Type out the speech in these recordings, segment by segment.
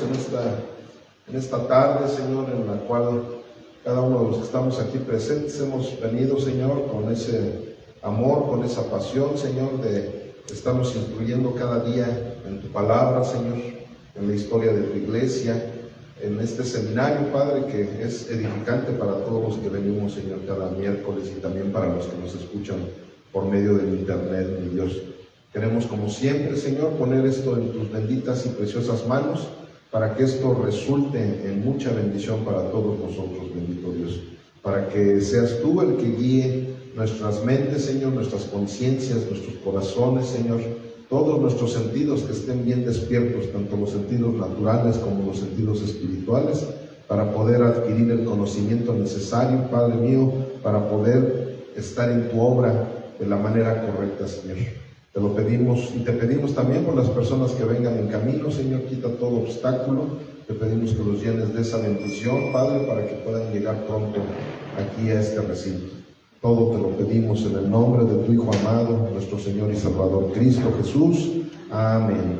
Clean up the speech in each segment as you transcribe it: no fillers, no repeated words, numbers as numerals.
en esta tarde, Señor, en la cual cada uno de los que estamos aquí presentes hemos venido, Señor, con ese amor, con esa pasión, Señor, de estarnos instruyendo cada día en tu palabra, Señor, en la historia de tu iglesia, en este seminario, Padre, que es edificante para todos los que venimos, Señor, cada miércoles, y también para los que nos escuchan por medio del internet, mi Dios. Queremos, como siempre, Señor, poner esto en tus benditas y preciosas manos, para que esto resulte en mucha bendición para todos nosotros, bendito Dios. Para que seas tú el que guíe nuestras mentes, Señor, nuestras conciencias, nuestros corazones, Señor, todos nuestros sentidos que estén bien despiertos, tanto los sentidos naturales como los sentidos espirituales, para poder adquirir el conocimiento necesario, Padre mío, para poder estar en tu obra de la manera correcta, Señor. Te lo pedimos, y te pedimos también por las personas que vengan en camino, Señor, quita todo obstáculo. Te pedimos que los llenes de esa bendición, Padre, para que puedan llegar pronto aquí a este recinto. Todo te lo pedimos en el nombre de tu Hijo amado, nuestro Señor y Salvador Cristo Jesús. Amén.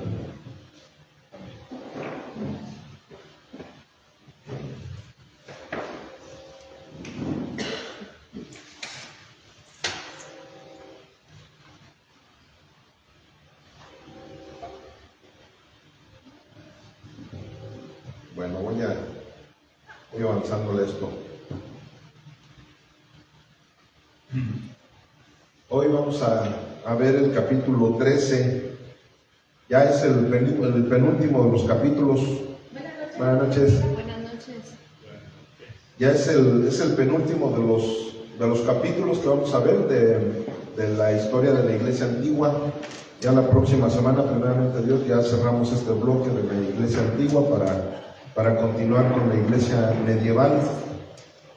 Bueno, voy avanzándole esto. Hoy vamos a ver el capítulo 13. Ya es el penúltimo de los capítulos. Buenas noches. Buenas noches. Ya es el penúltimo de los capítulos que vamos a ver de la historia de la iglesia antigua. Ya la próxima semana, primeramente Dios, ya cerramos este bloque de la iglesia antigua para continuar con la iglesia medieval.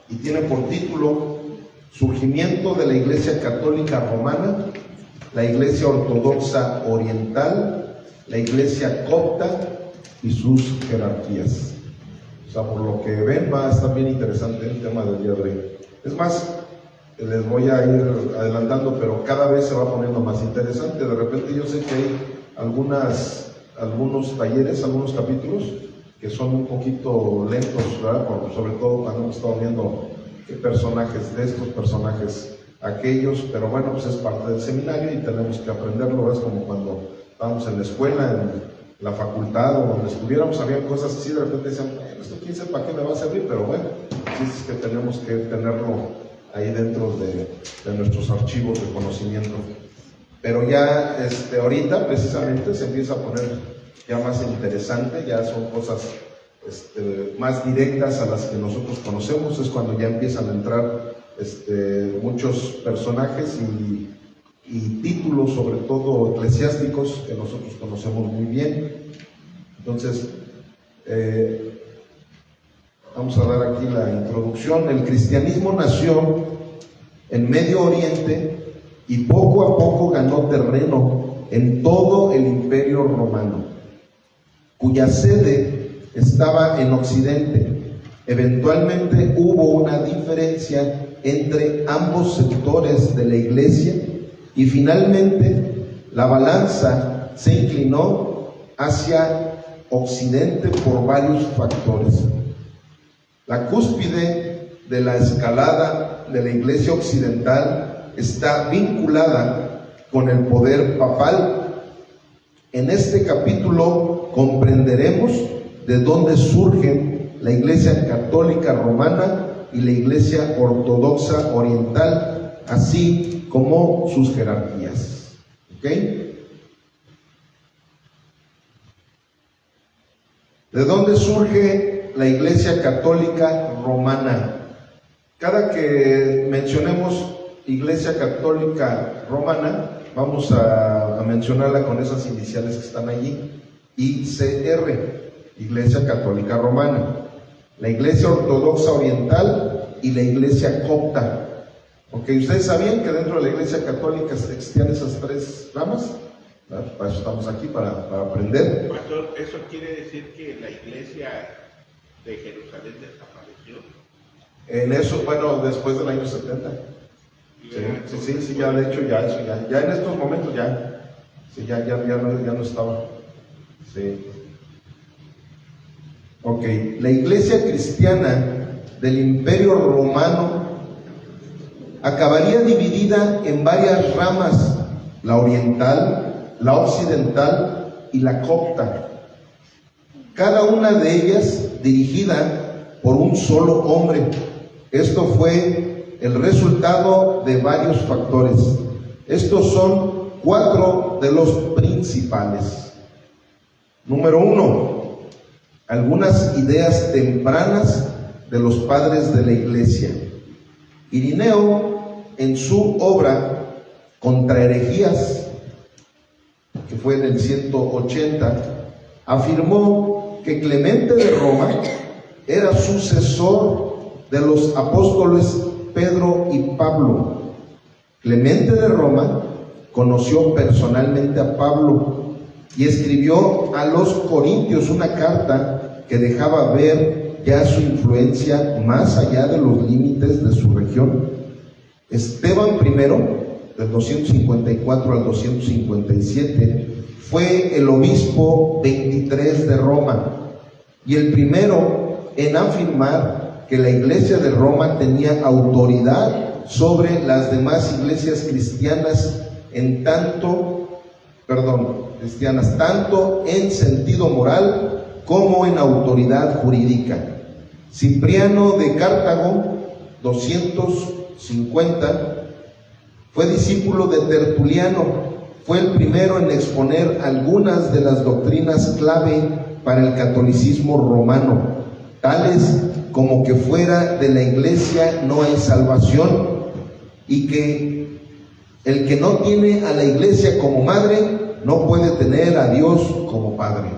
Y tiene por título Surgimiento de la Iglesia Católica Romana, la Iglesia Ortodoxa Oriental, la Iglesia Copta y sus jerarquías. O sea, por lo que ven, va a estar bien interesante el tema del día de hoy. Es más, les voy a ir adelantando, pero cada vez se va poniendo más interesante. De repente yo sé que hay algunos talleres, algunos capítulos que son un poquito lentos, ¿verdad? Sobre todo cuando hemos estado viendo qué personajes de estos, personajes aquellos, pero bueno, pues es parte del seminario y tenemos que aprenderlo. Es como cuando estábamos en la escuela, en la facultad o donde estuviéramos, había cosas así, de repente decían, esto quién sabe para qué me va a servir, pero bueno, sí es que tenemos que tenerlo ahí dentro de nuestros archivos de conocimiento. Pero ya ahorita precisamente se empieza a poner ya más interesante, ya son cosas más directas a las que nosotros conocemos. Es cuando ya empiezan a entrar muchos personajes y títulos, sobre todo eclesiásticos, que nosotros conocemos muy bien. Entonces, vamos a dar aquí la introducción. El cristianismo nació en Medio Oriente y poco a poco ganó terreno en todo el Imperio Romano, cuya sede estaba en Occidente. Eventualmente hubo una diferencia entre ambos sectores de la iglesia y finalmente la balanza se inclinó hacia Occidente por varios factores. La cúspide de la escalada de la iglesia occidental está vinculada con el poder papal. En este capítulo comprenderemos de dónde surgen la Iglesia Católica Romana y la Iglesia Ortodoxa Oriental, así como sus jerarquías. ¿Ok? ¿De dónde surge la Iglesia Católica Romana? Cada que mencionemos Iglesia Católica Romana, vamos a mencionarla con esas iniciales que están allí. ICR, Iglesia Católica Romana, la Iglesia Ortodoxa Oriental y la Iglesia Copta. Ok, ¿ustedes sabían que dentro de la Iglesia Católica existían esas tres ramas? Para eso estamos aquí, para aprender. Pastor, ¿eso quiere decir que la Iglesia de Jerusalén desapareció? En eso, bueno, después del año 70. Sí, ya de hecho, ya en estos momentos ya no estaba. Sí. Ok, la iglesia cristiana del Imperio Romano acabaría dividida en varias ramas: la oriental, la occidental y la copta, cada una de ellas dirigida por un solo hombre. Esto fue el resultado de varios factores. Estos son 4 de los principales. Número 1, algunas ideas tempranas de los padres de la iglesia. Irineo, en su obra Contra herejías, que fue en el 180, afirmó que Clemente de Roma era sucesor de los apóstoles Pedro y Pablo. Clemente de Roma conoció personalmente a Pablo y escribió a los Corintios una carta que dejaba ver ya su influencia más allá de los límites de su región. Esteban I, del 254 al 257, fue el obispo 23 de Roma y el primero en afirmar que la iglesia de Roma tenía autoridad sobre las demás iglesias cristianas tanto en sentido moral como en autoridad jurídica. Cipriano de Cartago, 250, fue discípulo de Tertuliano. Fue el primero en exponer algunas de las doctrinas clave para el catolicismo romano, tales como que fuera de la iglesia no hay salvación y que el que no tiene a la iglesia como madre no puede tener a Dios como padre.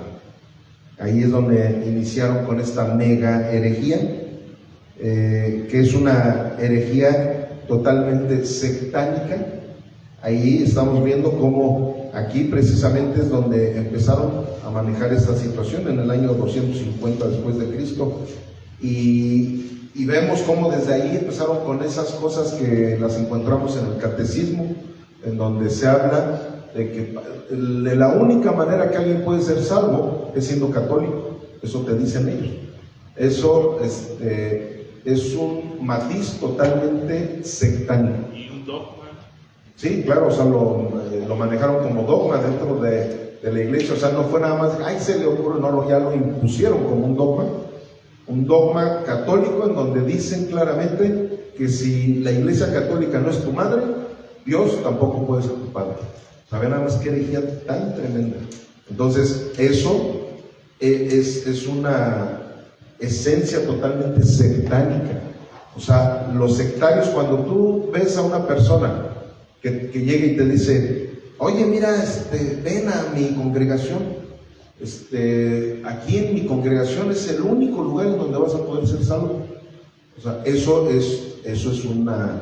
Ahí es donde iniciaron con esta mega herejía, que es una herejía totalmente sectánica. Ahí estamos viendo cómo aquí precisamente es donde empezaron a manejar esta situación en el año 250 después de Cristo. Y vemos cómo desde ahí empezaron con esas cosas que las encontramos en el catecismo, en donde se habla de que de la única manera que alguien puede ser salvo es siendo católico. Eso te dicen ellos. Eso es un matiz totalmente sectánico. ¿Y un dogma? Sí, claro, o sea, lo manejaron como dogma dentro de la iglesia. O sea, no fue nada más, ay, se le ocurre, no, ya lo impusieron como un dogma católico, en donde dicen claramente que si la iglesia católica no es tu madre, Dios tampoco puede ser tu padre. ¿Saben nada más qué herejía tan tremenda? Entonces, eso es una esencia totalmente sectánica. O sea, los sectarios, cuando tú ves a una persona que llega y te dice, oye, mira, ven a mi congregación, aquí en mi congregación es el único lugar en donde vas a poder ser salvo. O sea, eso es una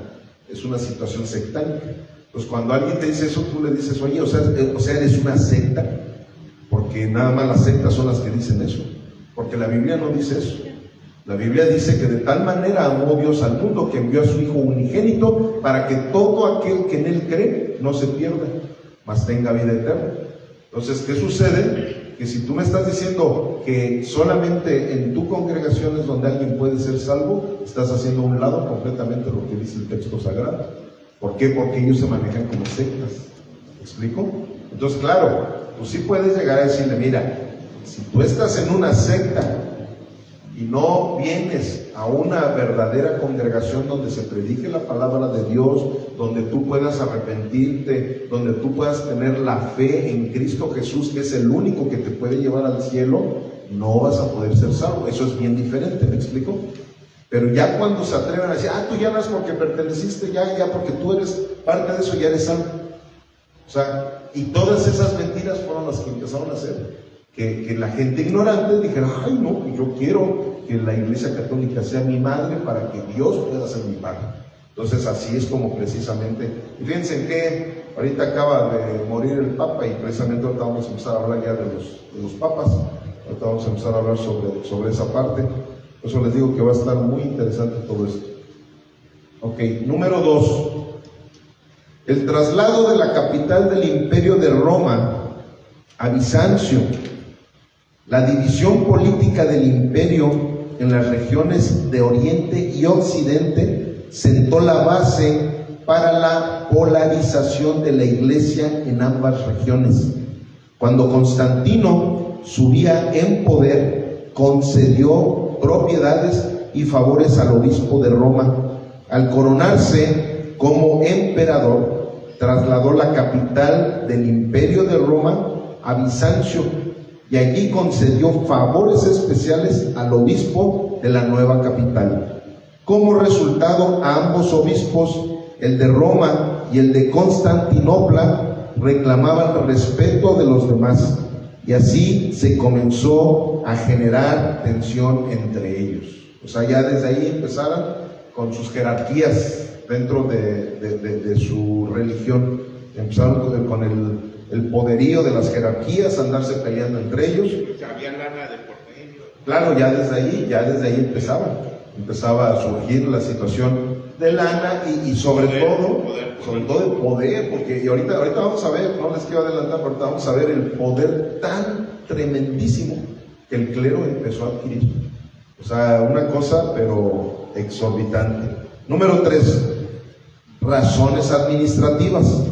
situación sectánica. Pues cuando alguien te dice eso, tú le dices, oye, o sea, eres una secta, porque nada más las sectas son las que dicen eso, porque la Biblia no dice eso. La Biblia dice que de tal manera amó Dios al mundo que envió a su Hijo unigénito para que todo aquel que en Él cree no se pierda, mas tenga vida eterna. Entonces, ¿qué sucede? Que si tú me estás diciendo que solamente en tu congregación es donde alguien puede ser salvo, estás haciendo a un lado completamente lo que dice el texto sagrado. ¿Por qué? Porque ellos se manejan como sectas. ¿Me explico? Entonces, claro, tú sí puedes llegar a decirle, mira, si tú estás en una secta y no vienes a una verdadera congregación donde se predique la palabra de Dios, donde tú puedas arrepentirte, donde tú puedas tener la fe en Cristo Jesús, que es el único que te puede llevar al cielo, no vas a poder ser salvo. Eso es bien diferente, ¿me explico? Pero ya cuando se atreven a decir, tú ya no es porque perteneciste, ya porque tú eres parte de eso, ya eres salvo. O sea, y todas esas mentiras fueron las que empezaron a hacer que la gente ignorante dijera, ay no, yo quiero que la iglesia católica sea mi madre para que Dios pueda ser mi padre. Entonces así es como precisamente, y fíjense que ahorita acaba de morir el Papa y precisamente ahorita vamos a empezar a hablar ya de los papas, ahorita vamos a empezar a hablar sobre esa parte. Por eso les digo que va a estar muy interesante todo esto. Ok, número 2. El traslado de la capital del Imperio de Roma a Bizancio La división política del imperio en las regiones de Oriente y Occidente sentó la base para la polarización de la iglesia en ambas regiones. Cuando Constantino subía en poder, concedió propiedades y favores al obispo de Roma. Al coronarse como emperador, trasladó la capital del imperio de Roma a Bizancio y allí concedió favores especiales al obispo de la nueva capital. Como resultado, a ambos obispos, el de Roma y el de Constantinopla, reclamaban respeto de los demás, y así se comenzó a generar tensión entre ellos. O sea, ya desde ahí empezaron con sus jerarquías dentro de su religión. Empezaron con el poderío de las jerarquías, a andarse peleando entre ellos. Había lana de por medio. Claro, ya desde ahí empezaba a surgir la situación de lana y sobre todo el poder, porque y ahorita vamos a ver, no les quiero adelantar, pero ahorita vamos a ver el poder tan tremendísimo que el clero empezó a adquirir. O sea, una cosa pero exorbitante. Número 3, razones administrativas.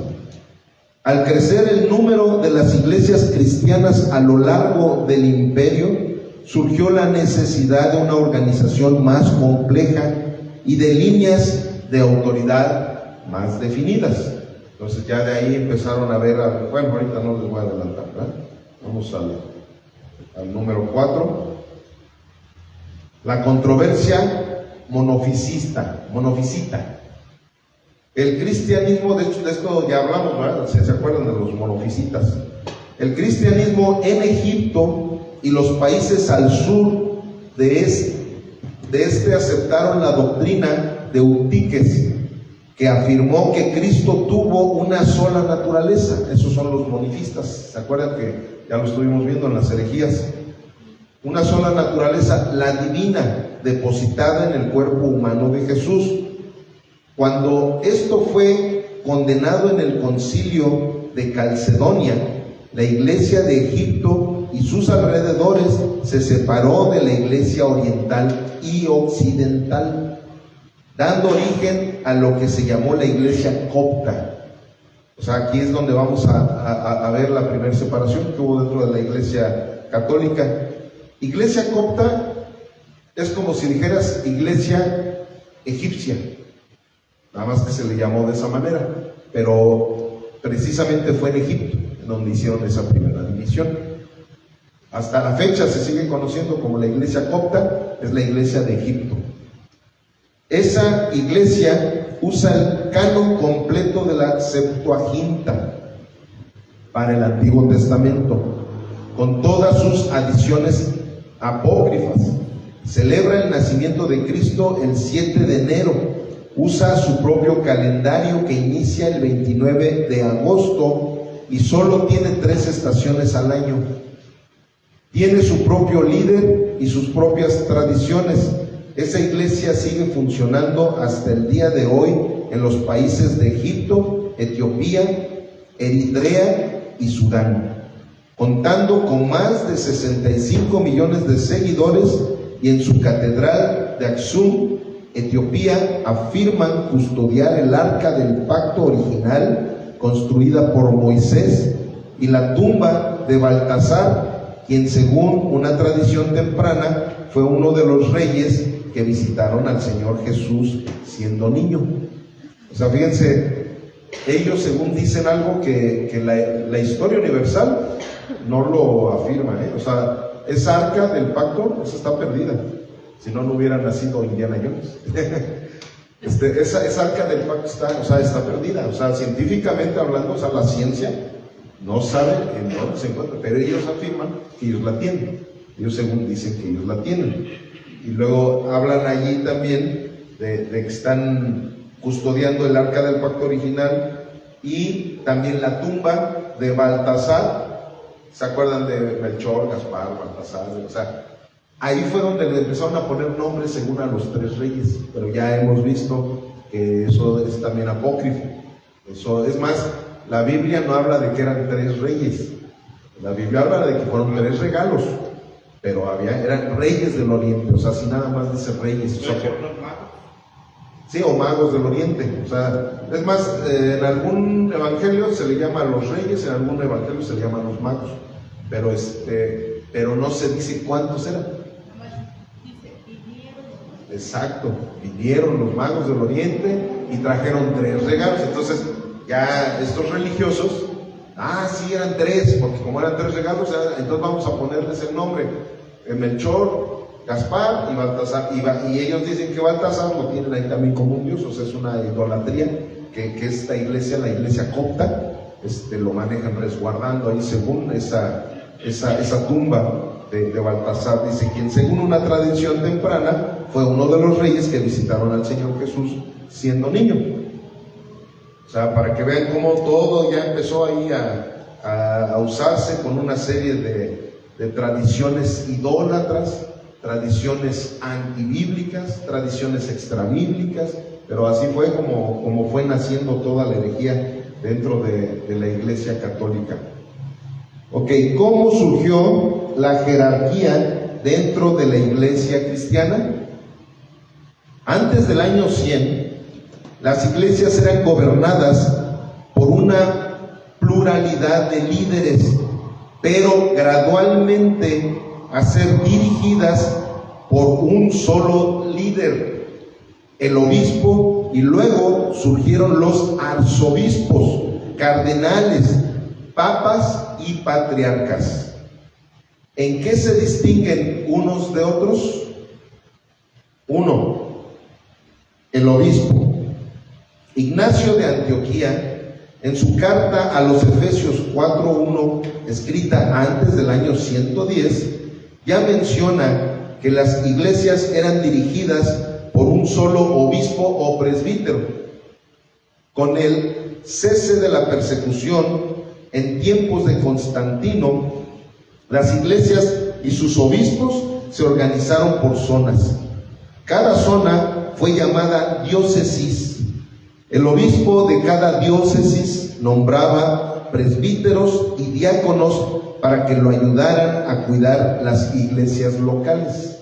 Al crecer el número de las iglesias cristianas a lo largo del imperio, surgió la necesidad de una organización más compleja y de líneas de autoridad más definidas. Entonces ya de ahí empezaron a ver, bueno, ahorita no les voy a adelantar, ¿verdad? Vamos al número 4. La controversia monofisita. El cristianismo, de hecho de esto ya hablamos, ¿verdad? ¿Se acuerdan de los monofisitas? El cristianismo en Egipto y los países al sur de este aceptaron la doctrina de Eutíquez, que afirmó que Cristo tuvo una sola naturaleza. Esos son los monofistas. ¿Se acuerdan que ya lo estuvimos viendo en las herejías? Una sola naturaleza, la divina, depositada en el cuerpo humano de Jesús. Cuando esto fue condenado en el concilio de Calcedonia, la iglesia de Egipto y sus alrededores se separó de la iglesia oriental y occidental, dando origen a lo que se llamó la iglesia copta. O sea, aquí es donde vamos a ver la primera separación que hubo dentro de la iglesia católica. Iglesia copta es como si dijeras iglesia egipcia, nada más que se le llamó de esa manera, pero precisamente fue en Egipto en donde hicieron esa primera división. Hasta la fecha se sigue conociendo como la iglesia copta, es la iglesia de Egipto. Esa iglesia usa el canon completo de la Septuaginta para el Antiguo Testamento, con todas sus adiciones apócrifas. Celebra el nacimiento de Cristo el 7 de enero. Usa su propio calendario que inicia el 29 de agosto y solo tiene 3 estaciones al año. Tiene su propio líder y sus propias tradiciones. Esa iglesia sigue funcionando hasta el día de hoy en los países de Egipto, Etiopía, Eritrea y Sudán, contando con más de 65 millones de seguidores, y en su catedral de Aksum, Etiopía, afirman custodiar el arca del pacto original construida por Moisés y la tumba de Baltasar, quien según una tradición temprana fue uno de los reyes que visitaron al Señor Jesús siendo niño. O sea, fíjense, ellos según dicen algo que la historia universal no lo afirma, O sea, esa arca del pacto, esa está perdida. Si no, no hubiera nacido Indiana Jones. Esa arca del pacto está perdida. O sea, científicamente hablando, o sea, la ciencia no sabe en dónde se encuentra, pero ellos afirman que ellos la tienen. Ellos según dicen que ellos la tienen. Y luego hablan allí también de que están custodiando el arca del pacto original y también la tumba de Baltasar. ¿Se acuerdan de Melchor, Gaspar, Baltasar? O sea, ahí fue donde le empezaron a poner nombres según a los 3 reyes, pero ya hemos visto que eso es también apócrifo. Eso, es más, la Biblia no habla de que eran 3 reyes, la Biblia habla de que fueron 3 regalos, pero eran reyes del oriente, o sea, si nada más dice reyes. O sea, los magos. sí, o magos del oriente. O sea, es más, en algún evangelio se le llama a los reyes, en algún evangelio se le llama a los magos, pero no se dice cuántos eran. Exacto, vinieron los magos del oriente y trajeron 3 regalos. Entonces ya estos religiosos, sí, eran 3, porque como eran 3 regalos, entonces vamos a ponerles el nombre: Melchor, Gaspar y Baltasar. Y ellos dicen que Baltasar lo tienen ahí también como un dios. O sea, es una idolatría que esta iglesia, la iglesia copta, lo manejan resguardando ahí según esa tumba de Baltasar. Dice, quien según una tradición temprana fue uno de los reyes que visitaron al Señor Jesús siendo niño. O sea, para que vean cómo todo ya empezó ahí a usarse con una serie de tradiciones idólatras, tradiciones antibíblicas, tradiciones extrabíblicas, pero así fue como fue naciendo toda la herejía dentro de la Iglesia Católica. Ok, ¿cómo surgió la jerarquía dentro de la Iglesia cristiana? Antes del año 100, las iglesias eran gobernadas por una pluralidad de líderes, pero gradualmente a ser dirigidas por un solo líder, el obispo, y luego surgieron los arzobispos, cardenales, papas y patriarcas. ¿En qué se distinguen unos de otros? 1. El obispo. Ignacio de Antioquía, en su carta a los Efesios 4:1, escrita antes del año 110, ya menciona que las iglesias eran dirigidas por un solo obispo o presbítero. Con el cese de la persecución en tiempos de Constantino, las iglesias y sus obispos se organizaron por zonas. Cada zona fue llamada diócesis. El obispo de cada diócesis nombraba presbíteros y diáconos para que lo ayudaran a cuidar las iglesias locales.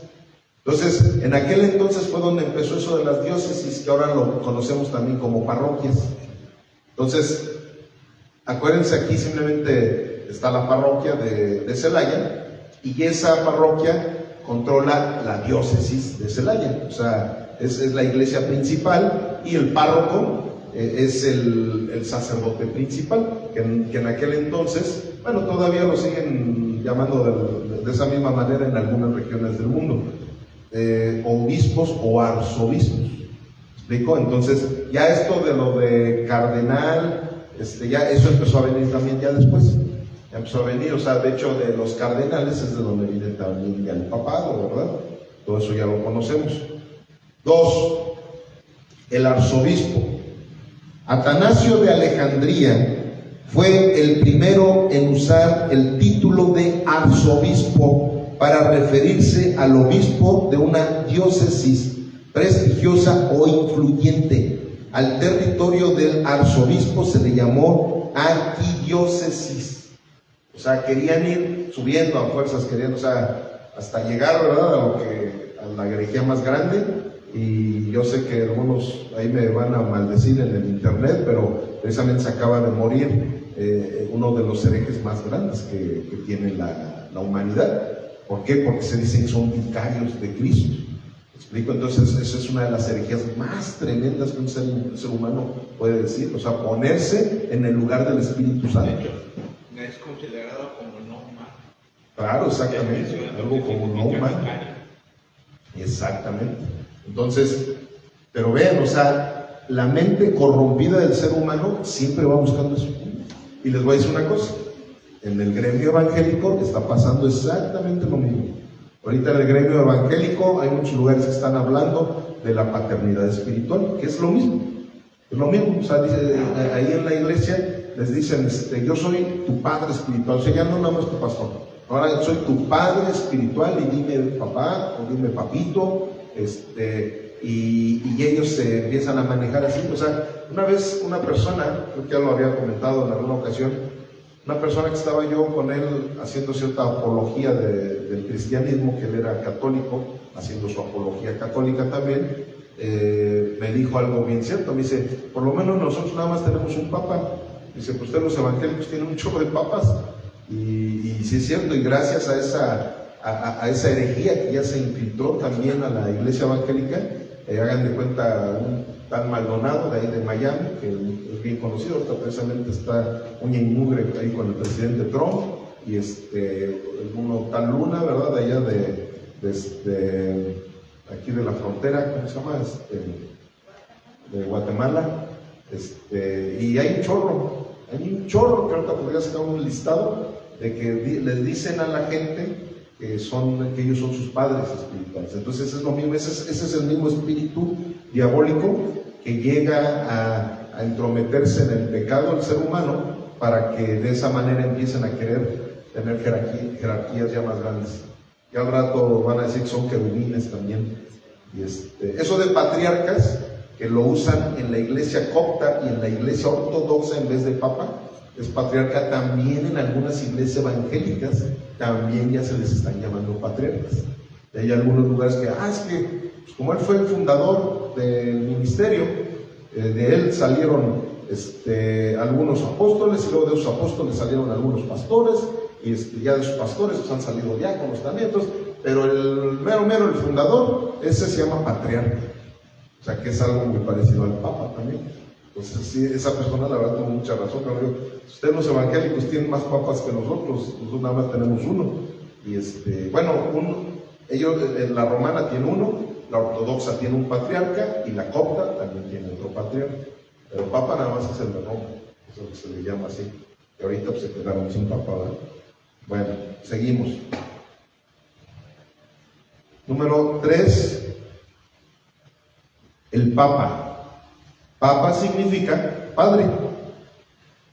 Entonces, en aquel entonces fue donde empezó eso de las diócesis, que ahora lo conocemos también como parroquias. Entonces, acuérdense, aquí simplemente está la parroquia de Celaya, y esa parroquia controla la diócesis de Celaya. O sea, es la iglesia principal, y el párroco es el sacerdote principal, que en aquel entonces, bueno, todavía lo siguen llamando de esa misma manera en algunas regiones del mundo, obispos o arzobispos. ¿Me explico? Entonces, ya esto de lo de cardenal, ya eso empezó a venir también ya después. Ya empezó a venir, o sea, de hecho, de los cardenales es de donde viene también ya el papado, ¿verdad? Todo eso ya lo conocemos. 2. El arzobispo. Atanasio de Alejandría fue el primero en usar el título de arzobispo para referirse al obispo de una diócesis prestigiosa o influyente. Al territorio del arzobispo se le llamó arquidiócesis. O sea, querían ir subiendo a fuerzas, o sea, hasta llegar, ¿verdad?, a la herejía más grande. Y yo sé que algunos ahí me van a maldecir en el internet, pero precisamente se acaba de morir uno de los herejes más grandes que tiene la humanidad. ¿Por qué? Porque se dicen que son vicarios de Cristo. ¿Me explico? Entonces, esa es una de las herejías más tremendas que un ser humano puede decir. O sea, ponerse en el lugar del Espíritu Santo. De hecho, es considerado como no humano. Claro, exactamente. Algo como no humano. Exactamente. Entonces, pero vean, o sea, la mente corrompida del ser humano siempre va buscando eso. Y les voy a decir una cosa: en el gremio evangélico está pasando exactamente lo mismo. Ahorita en el gremio evangélico hay muchos lugares que están hablando de la paternidad espiritual, que es lo mismo. Es lo mismo. O sea, ahí en la iglesia les dicen, yo soy tu padre espiritual. O sea, ya no nada más tu pastor. Ahora soy tu padre espiritual, y dime papá o dime papito. Y ellos se empiezan a manejar así. O sea, una vez una persona, creo que ya lo había comentado en alguna ocasión, una persona que estaba yo con él haciendo cierta apología de del cristianismo, que él era católico, haciendo su apología católica también, me dijo algo bien cierto. Me dice, por lo menos nosotros nada más tenemos un papa. Dice, pues ustedes los evangélicos tienen un chorro de papas. Y sí es cierto, y gracias a esa herejía que ya se infiltró también a la iglesia evangélica, hagan de cuenta un tal Maldonado de ahí de Miami, que es bien conocido, ahorita precisamente está uña y mugre ahí con el presidente Trump, y uno tal Luna, ¿verdad? De allá de aquí de la frontera, ¿cómo se llama? De Guatemala, y hay un chorro que ahorita podría sacar un listado de que les dicen a la gente que ellos son sus padres espirituales. Entonces es lo mismo, ese es el mismo espíritu diabólico que llega a entrometerse en el pecado del ser humano para que de esa manera empiecen a querer tener jerarquías ya más grandes. Y al rato van a decir que son querubines también. Y eso de patriarcas, que lo usan en la iglesia copta y en la iglesia ortodoxa en vez de papa, es patriarca también en algunas iglesias evangélicas, también ya se les están llamando patriarcas. Y hay algunos lugares que, es que pues como él fue el fundador del ministerio, de él salieron algunos apóstoles, y luego de esos apóstoles salieron algunos pastores, y ya de sus pastores pues, han salido diáconos también. Entonces, pero el mero, el fundador, ese se llama patriarca. O sea, que es algo muy parecido al papa también. Entonces, sí, esa persona la verdad tuvo mucha razón. Pero digo, ustedes los evangélicos tienen más papas que nosotros nada más tenemos uno. Y ellos, la romana tiene uno, la ortodoxa tiene un patriarca, y la copta también tiene otro patriarca. Pero papa nada más es el de Roma, eso es lo que se le llama así. Y ahorita pues, se quedaron sin papa, ¿verdad? Bueno, seguimos. Número 3, el Papa. Papa significa padre.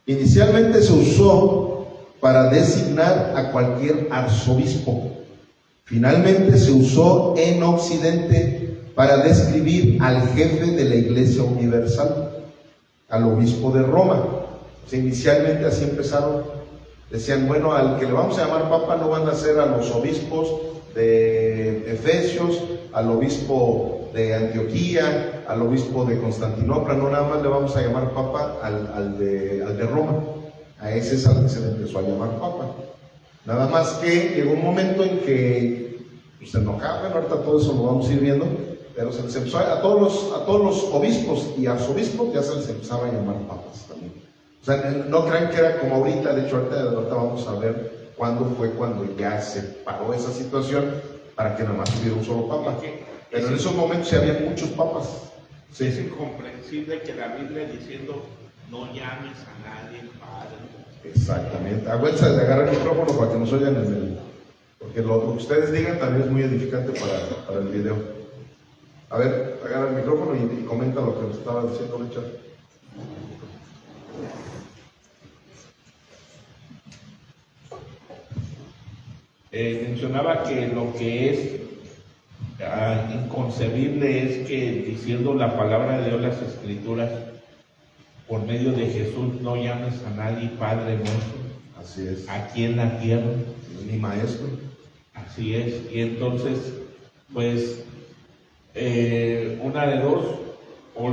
Inicialmente se usó para designar a cualquier arzobispo. Finalmente se usó en Occidente para describir al jefe de la Iglesia Universal, al obispo de Roma. Inicialmente así empezaron. Decían, bueno, al que le vamos a llamar Papa no van a ser a los obispos de Efesios, al obispo de Antioquía, al obispo de Constantinopla, no, nada más le vamos a llamar Papa al de Roma. A ese es al que se le empezó a llamar Papa. Nada más que llegó un momento en que se enojaban, ahorita todo eso lo vamos a ir viendo, pero se les empezó a todos los obispos y arzobispos ya se les empezaba a llamar papas también. O sea, no crean que era como ahorita, de hecho ahorita vamos a ver cuándo fue cuando ya se paró esa situación para que nada más hubiera un solo papa. Pero en esos momentos sí había muchos papas. Sí. Es incomprensible que la Biblia diciendo no llames a nadie padre. Exactamente. Aguanta de agarrar el micrófono para que nos oigan porque lo que ustedes digan también es muy edificante para el video. A ver, agarra el micrófono y comenta lo que nos estaba diciendo Richard. Mencionaba que lo que es inconcebible es que diciendo la palabra de Dios, las Escrituras, por medio de Jesús, no llames a nadie Padre nuestro. Así es. Aquí en la tierra. Ni maestro. Así es. Y entonces, pues, una de dos, o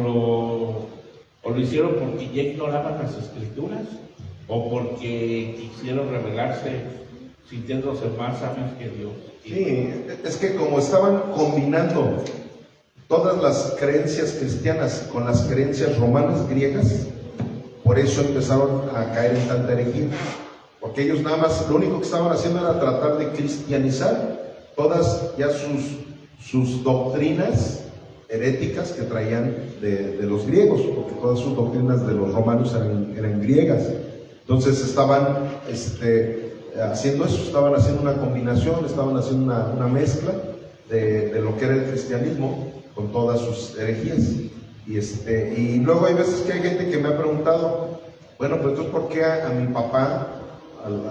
lo hicieron porque ya ignoraban las Escrituras, o porque quisieron revelarse sintiéndose más sabios que Dios. Sí, es que como estaban combinando todas las creencias cristianas con las creencias romanas griegas, por eso empezaron a caer en tanta herejía. Porque ellos nada más, lo único que estaban haciendo era tratar de cristianizar todas ya sus doctrinas heréticas que traían de los griegos, porque todas sus doctrinas de los romanos eran griegas. Entonces estaban haciendo eso, estaban haciendo una combinación, estaban haciendo una mezcla de lo que era el cristianismo con todas sus herejías. Y luego hay veces que hay gente que me ha preguntado, bueno, pues entonces ¿por qué a mi papá, al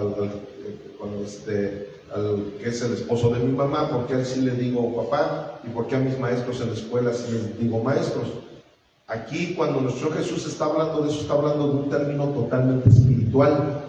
que es el esposo de mi mamá, por qué a él sí le digo papá, y por qué a mis maestros en la escuela sí les digo maestros? Aquí cuando nuestro Jesús está hablando de eso, está hablando de un término totalmente espiritual.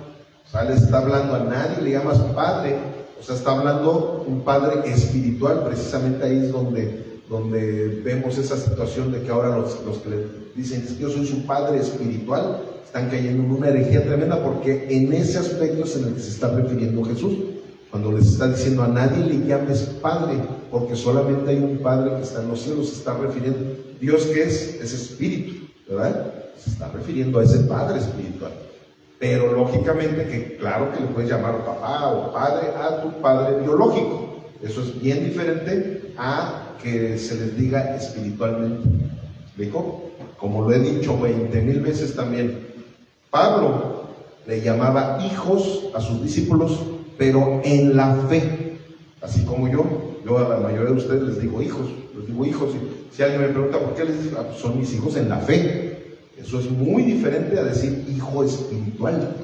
O sea, le está hablando a nadie, le llamas padre, O sea, está hablando un padre espiritual. Precisamente ahí es donde vemos esa situación de que ahora los que le dicen que yo soy su padre espiritual están cayendo en una herejía tremenda, porque en ese aspecto es en el que se está refiriendo Jesús, cuando les está diciendo a nadie le llames padre, porque solamente hay un padre que está en los cielos. Se está refiriendo, Dios que es espíritu, ¿verdad? Se está refiriendo a ese padre espiritual. Pero lógicamente que claro que le puedes llamar papá o padre a tu padre biológico. Eso es bien diferente a que se les diga espiritualmente. ¿Explico? Como lo he dicho 20,000 veces también, Pablo le llamaba hijos a sus discípulos, pero en la fe. Así como yo a la mayoría de ustedes les digo hijos. Y si alguien me pregunta por qué les digo, pues son mis hijos en la fe. Eso es muy diferente a decir hijo espiritual.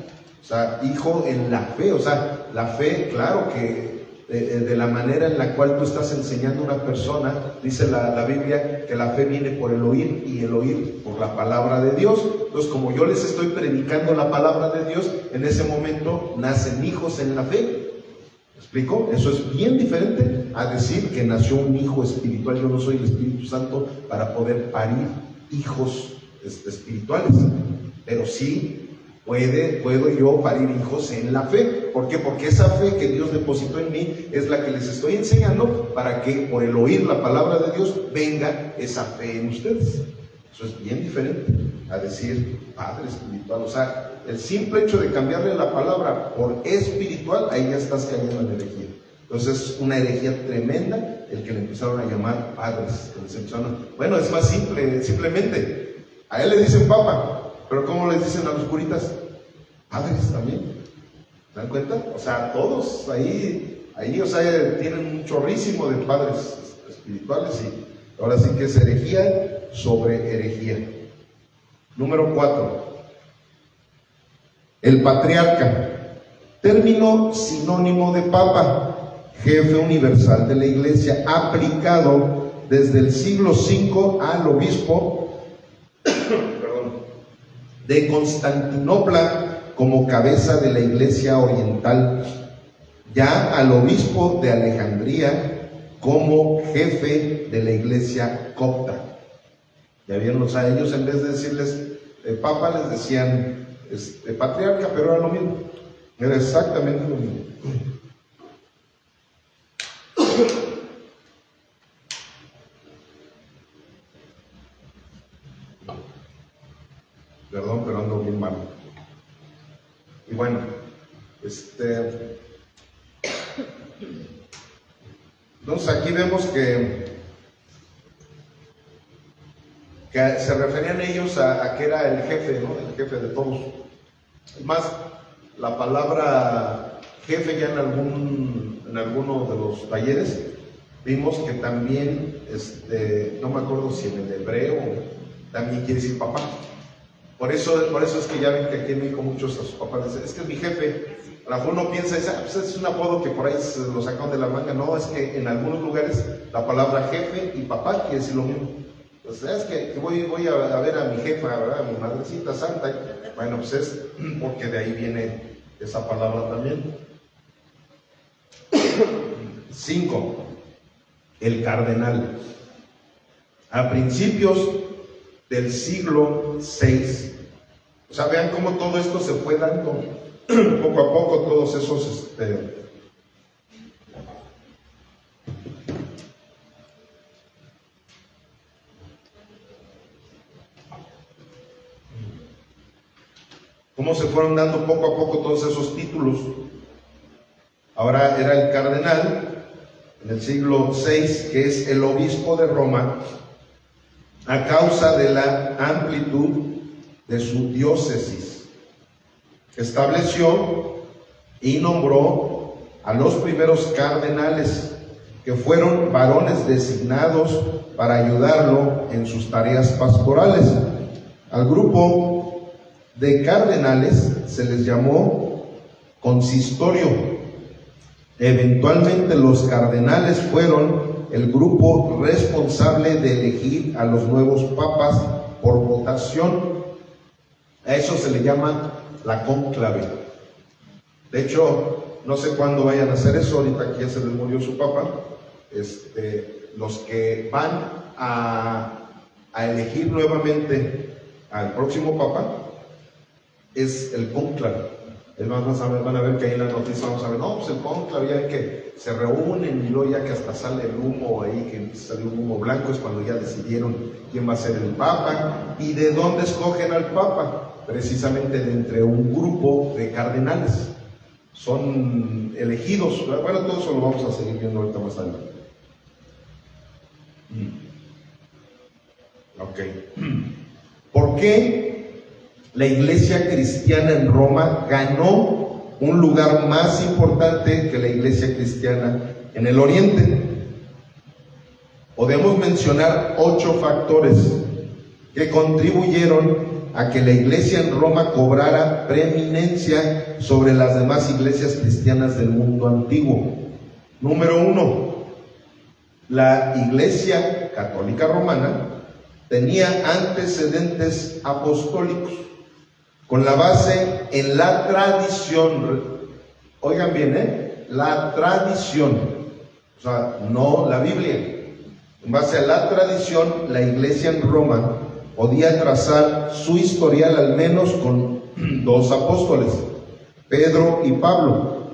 O sea, hijo en la fe. O sea, la fe, claro que de la manera en la cual tú estás enseñando a una persona, dice la Biblia que la fe viene por el oír y el oír por la palabra de Dios. Entonces, como yo les estoy predicando la palabra de Dios, en ese momento nacen hijos en la fe. ¿Me explico? Eso es bien diferente a decir que nació un hijo espiritual. Yo no soy el Espíritu Santo para poder parir hijos espirituales, pero sí puedo yo parir hijos en la fe. ¿Por qué? Porque esa fe que Dios depositó en mí es la que les estoy enseñando, para que por el oír la palabra de Dios venga esa fe en ustedes. Eso es bien diferente a decir padre espiritual. O sea, el simple hecho de cambiarle la palabra por espiritual, ahí ya estás cayendo en herejía. Entonces es una herejía tremenda el que le empezaron a llamar padres. Bueno, es más simple, simplemente a él le dicen papa, pero ¿cómo les dicen a los curitas? Padres también. ¿Se dan cuenta? O sea, todos ahí, o sea, tienen un chorrísimo de padres espirituales, y ahora sí que es herejía sobre herejía. Número 4. El patriarca. Término sinónimo de papa, jefe universal de la iglesia, aplicado desde el siglo V al obispo de Constantinopla como cabeza de la iglesia oriental, ya al obispo de Alejandría como jefe de la iglesia copta. Ya vieron, o sea, ellos en vez de decirles papa, les decían patriarca, pero era lo mismo, era exactamente lo mismo. Perdón, pero ando bien mal. Y bueno, entonces aquí vemos que se referían ellos a que era el jefe, ¿no? El jefe de todos. Es más, la palabra jefe ya en alguno de los talleres vimos que también, no me acuerdo si en el hebreo también quiere decir papá. Por eso es que ya ven que aquí en México muchos a sus papás dicen, es que es mi jefe. A lo mejor uno piensa, pues es un apodo que por ahí se lo sacan de la manga. No, es que en algunos lugares la palabra jefe y papá quiere decir lo mismo. Entonces, es que voy a ver a mi jefa, ¿verdad? A mi madrecita santa. Bueno, pues es porque de ahí viene esa palabra también. 5. El cardenal. A principios del siglo VI. O sea, vean cómo todo esto se fue dando poco a poco, todos esos cómo se fueron dando poco a poco todos esos títulos. Ahora era el cardenal en el siglo VI, que es el obispo de Roma, a causa de la amplitud de su diócesis. Estableció y nombró a los primeros cardenales, que fueron varones designados para ayudarlo en sus tareas pastorales. Al grupo de cardenales se les llamó consistorio. Eventualmente los cardenales fueron el grupo responsable de elegir a los nuevos papas por votación. A eso se le llama la cónclave. De hecho, no sé cuándo vayan a hacer eso, ahorita que ya se les murió su papa, los que van a elegir nuevamente al próximo papa, es el cónclave. Van a ver que ahí en la noticia vamos a ver, no, pues el cónclave, ya que se reúnen y luego ya que hasta sale el humo ahí, que empieza a salir un humo blanco, es cuando ya decidieron quién va a ser el papa y de dónde escogen al papa, precisamente de entre un grupo de cardenales. Son elegidos, bueno, todo eso lo vamos a seguir viendo ahorita más adelante. Ok. ¿Por qué la iglesia cristiana en Roma ganó un lugar más importante que la iglesia cristiana en el Oriente? Podemos mencionar 8 factores que contribuyeron a que la iglesia en Roma cobrara preeminencia sobre las demás iglesias cristianas del mundo antiguo. Número 1, la iglesia católica romana tenía antecedentes apostólicos con la base en la tradición. Oigan bien, la tradición, o sea, no la Biblia. En base a la tradición, la iglesia en Roma podía trazar su historial al menos con 2 apóstoles, Pedro y Pablo.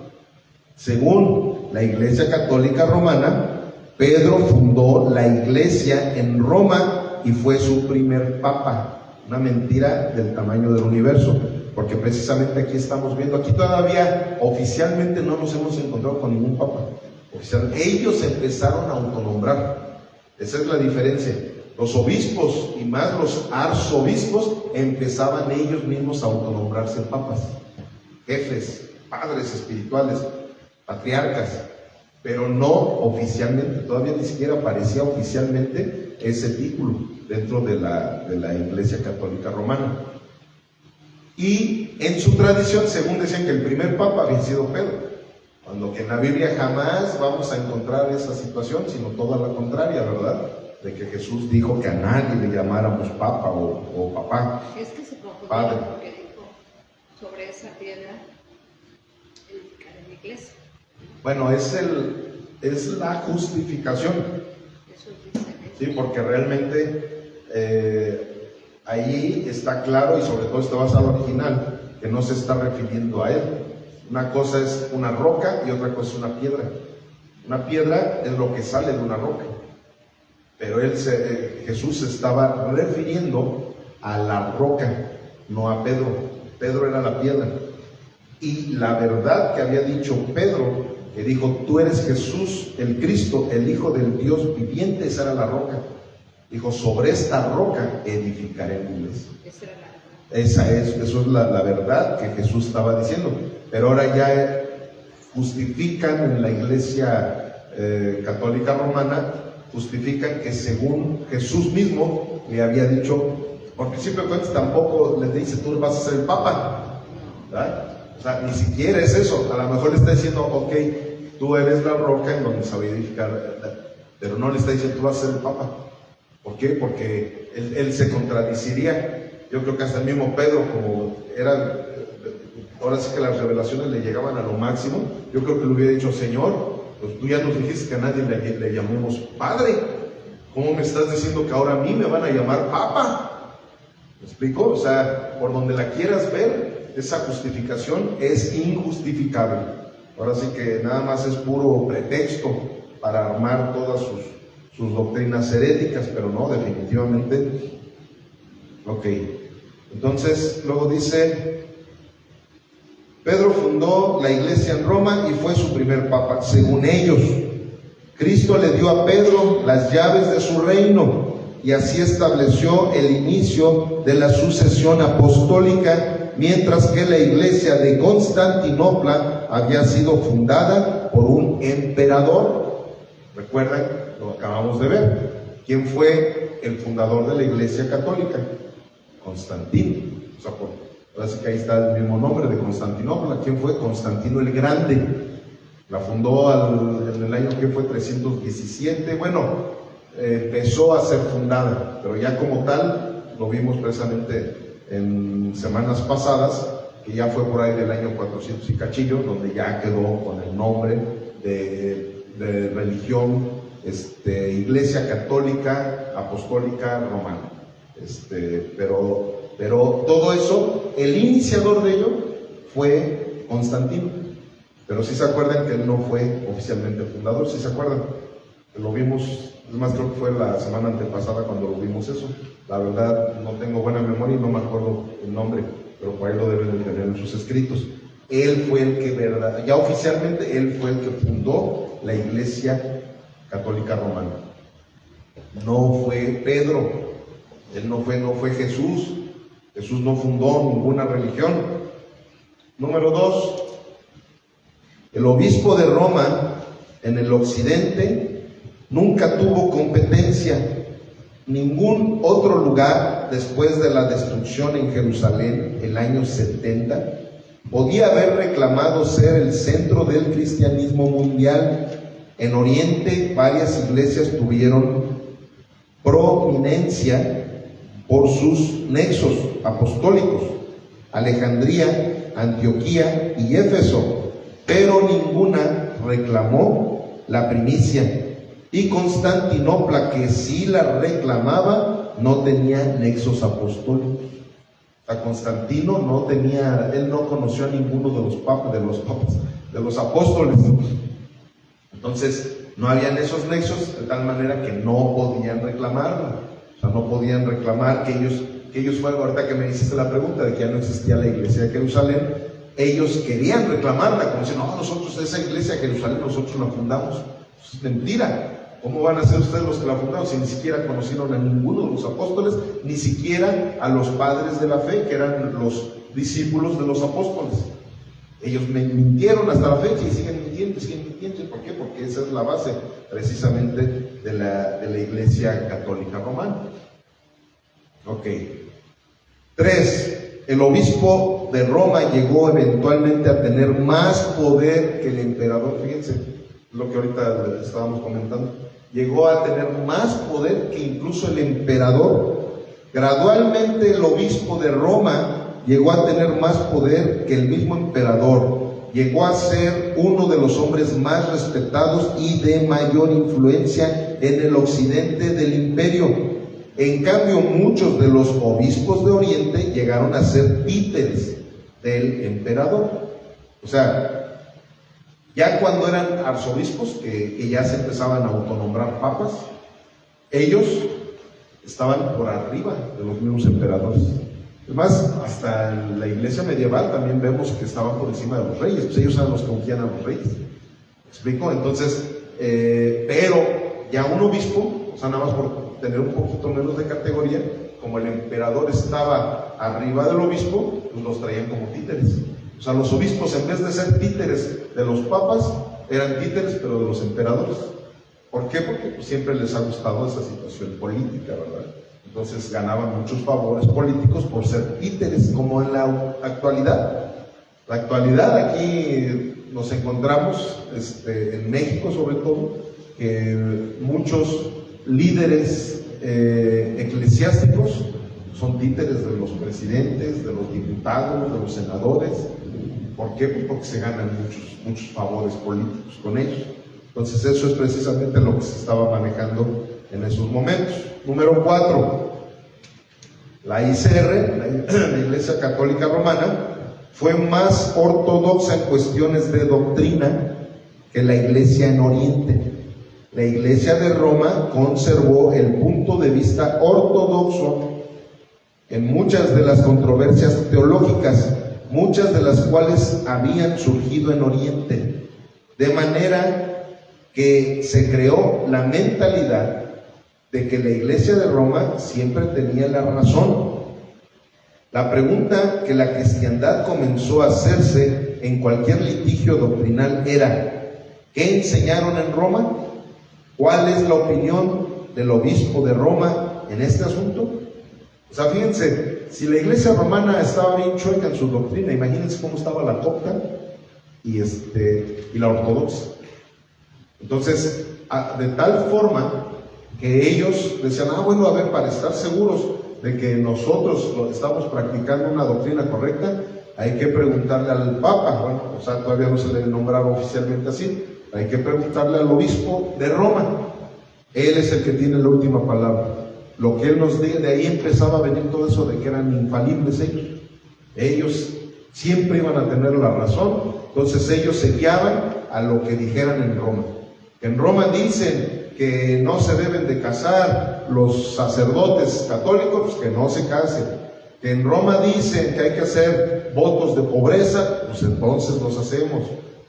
Según la iglesia católica romana, Pedro fundó la iglesia en Roma y fue su primer papa. Una mentira del tamaño del universo, porque precisamente aquí estamos viendo, aquí todavía oficialmente no nos hemos encontrado con ningún papa. Ellos empezaron a autonombrar. Esa es la diferencia. Los obispos y más los arzobispos empezaban ellos mismos a autonombrarse papas, jefes, padres espirituales, patriarcas, pero no oficialmente. Todavía ni siquiera aparecía oficialmente ese título dentro de la Iglesia Católica Romana. Y en su tradición, según decían que el primer papa había sido Pedro, cuando que en la Biblia jamás vamos a encontrar esa situación, sino toda la contraria, ¿verdad? De que Jesús dijo que a nadie le llamáramos papa o papá. Es que se confundieron Padre. porque dijo sobre esa piedra edificaré mi iglesia. Bueno, es la justificación. Eso dice. Sí, porque realmente ahí está claro, y sobre todo está basado original, que no se está refiriendo a él. Una cosa es una roca y otra cosa es una piedra. Una piedra es lo que sale de una roca, pero Jesús se estaba refiriendo a la roca, no a Pedro. Pedro era la piedra. Y la verdad que había dicho Pedro, que dijo, tú eres Jesús, el Cristo, el Hijo del Dios viviente, esa era la roca. Dijo, sobre esta roca edificaré mi iglesia. Eso es la verdad que Jesús estaba diciendo. Pero ahora ya justifican en la iglesia católica romana, justifican que según Jesús mismo le había dicho, por principio de cuentas tampoco le dice, tú vas a ser el papa, ¿verdad? O sea, ni siquiera es eso. A lo mejor le está diciendo, ok, tú eres la roca en donde se va a edificar, pero no le está diciendo, tú vas a ser el papa. ¿Por qué? Porque él se contradiciría. Yo creo que hasta el mismo Pedro, como era, ahora sí que las revelaciones le llegaban a lo máximo, yo creo que le hubiera dicho, Señor, pues tú ya nos dijiste que a nadie le llamemos Padre. ¿Cómo me estás diciendo que ahora a mí me van a llamar Papa? ¿Me explico? O sea, por donde la quieras ver, esa justificación es injustificable. Ahora sí que nada más es puro pretexto para armar todas sus doctrinas heréticas, pero no, definitivamente. Ok, entonces luego dice, Pedro fundó la iglesia en Roma y fue su primer papa. Según ellos, Cristo le dio a Pedro las llaves de su reino y así estableció el inicio de la sucesión apostólica, mientras que la iglesia de Constantinopla había sido fundada por un emperador. ¿Recuerdan? Lo acabamos de ver. ¿Quién fue el fundador de la iglesia católica? Constantino. O sea, ahora sí que ahí está el mismo nombre de Constantinopla. ¿Quién fue? Constantino el Grande. La fundó en el año que fue 317. Bueno, empezó a ser fundada, pero ya como tal, lo vimos precisamente en semanas pasadas, que ya fue por ahí del año 400 y cachillo, donde ya quedó con el nombre de religión, Iglesia Católica Apostólica Romana. Pero todo eso, el iniciador de ello fue Constantino. Pero sí se acuerdan que él no fue oficialmente el fundador, ¿sí se acuerdan? Lo vimos, es más, creo que fue la semana antepasada cuando lo vimos eso. La verdad, no tengo buena memoria y no me acuerdo el nombre, pero por ahí lo deben de tener en sus escritos. Él fue el que, ya oficialmente, él fue el que fundó la Iglesia Católica Romana. No fue Pedro, él no fue Jesús. Jesús no fundó ninguna religión. Número 2, el obispo de Roma en el occidente nunca tuvo competencia. Ningún otro lugar después de la destrucción en Jerusalén el año 70 podía haber reclamado ser el centro del cristianismo mundial. En Oriente varias iglesias tuvieron prominencia por sus nexos apostólicos: Alejandría, Antioquía y Éfeso, pero ninguna reclamó la primicia. Y Constantinopla, que sí la reclamaba, no tenía nexos apostólicos. A Constantino no tenía, él no conoció a ninguno de los apóstoles. Entonces, no habían esos nexos, de tal manera que no podían reclamarla. O sea, no podían reclamar que ellos fueron, ahorita que me hiciste la pregunta de que ya no existía la iglesia de Jerusalén, ellos querían reclamarla, como diciendo, no, nosotros esa iglesia de Jerusalén, nosotros la fundamos. Eso es mentira. ¿Cómo van a ser ustedes los que la fundaron si ni siquiera conocieron a ninguno de los apóstoles, ni siquiera a los padres de la fe, que eran los discípulos de los apóstoles? Ellos me mintieron hasta la fecha y siguen mintiendo. ¿Por qué? Porque esa es la base precisamente de la Iglesia Católica Romana. Ok. 3. El obispo de Roma llegó eventualmente a tener más poder que el emperador. Fíjense lo que ahorita estábamos comentando. Llegó a tener más poder que incluso el emperador. Gradualmente el obispo de Roma llegó a tener más poder que el mismo emperador. Llegó a ser uno de los hombres más respetados y de mayor influencia en el occidente del imperio. En cambio, muchos de los obispos de Oriente llegaron a ser títeres del emperador. O sea, ya cuando eran arzobispos, que ya se empezaban a autonombrar papas, ellos estaban por arriba de los mismos emperadores. Además, hasta en la iglesia medieval también vemos que estaban por encima de los reyes, pues ellos eran los que ungían a los reyes. ¿Me explico? Entonces, pero ya un obispo, o sea, nada más por tener un poquito menos de categoría, como el emperador estaba arriba del obispo, pues los traían como títeres. O sea, los obispos, en vez de ser títeres de los papas, eran títeres pero de los emperadores. ¿Por qué? Porque pues, siempre les ha gustado esa situación política, ¿verdad? Entonces ganaban muchos favores políticos por ser títeres, como en la actualidad. La actualidad aquí nos encontramos, en México sobre todo, que muchos líderes eclesiásticos son títeres de los presidentes, de los diputados, de los senadores. ¿Por qué? Porque se ganan muchos favores políticos con ellos. Entonces eso es precisamente lo que se estaba manejando en esos momentos. Número 4, la ICR, la Iglesia Católica Romana, fue más ortodoxa en cuestiones de doctrina que la Iglesia en Oriente. La Iglesia de Roma conservó el punto de vista ortodoxo en muchas de las controversias teológicas, muchas de las cuales habían surgido en Oriente, de manera que se creó la mentalidad de que la Iglesia de Roma siempre tenía la razón. La pregunta que la cristiandad comenzó a hacerse en cualquier litigio doctrinal era: ¿qué enseñaron en Roma? ¿Cuál es la opinión del obispo de Roma en este asunto? O sea, fíjense, si la Iglesia romana estaba bien chueca en su doctrina, imagínense cómo estaba la copta y la ortodoxa. Entonces, de tal forma que ellos decían, bueno, a ver, para estar seguros de que nosotros estamos practicando una doctrina correcta, hay que preguntarle al Papa, bueno, o sea, todavía no se le nombraba oficialmente así, hay que preguntarle al obispo de Roma. Él es el que tiene la última palabra. Lo que él nos diga, de ahí empezaba a venir todo eso de que eran infalibles ellos. Ellos siempre iban a tener la razón, entonces ellos se guiaban a lo que dijeran en Roma. En Roma dicen que no se deben de casar los sacerdotes católicos, pues que no se casen. Que en Roma dicen que hay que hacer votos de pobreza, pues entonces los hacemos.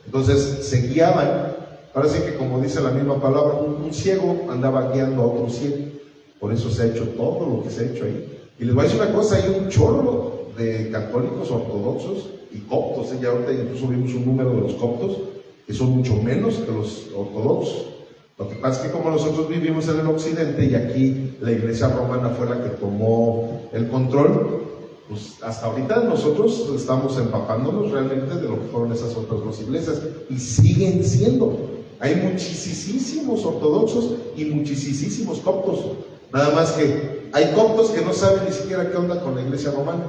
Entonces se guiaban. Ahora sí que, como dice la misma palabra, un ciego andaba guiando a otro ciego. Por eso se ha hecho todo lo que se ha hecho ahí. Y les voy a decir una cosa, hay un chorro de católicos ortodoxos y coptos. Ya ahorita incluso vimos un número de los coptos que son mucho menos que los ortodoxos. Lo que pasa es que como nosotros vivimos en el occidente y aquí la iglesia romana fue la que tomó el control, pues hasta ahorita nosotros estamos empapándonos realmente de lo que fueron esas otras dos iglesias y siguen siendo. Hay muchísimos ortodoxos y muchísimos coptos. Nada más que hay coptos que no saben ni siquiera qué onda con la iglesia romana.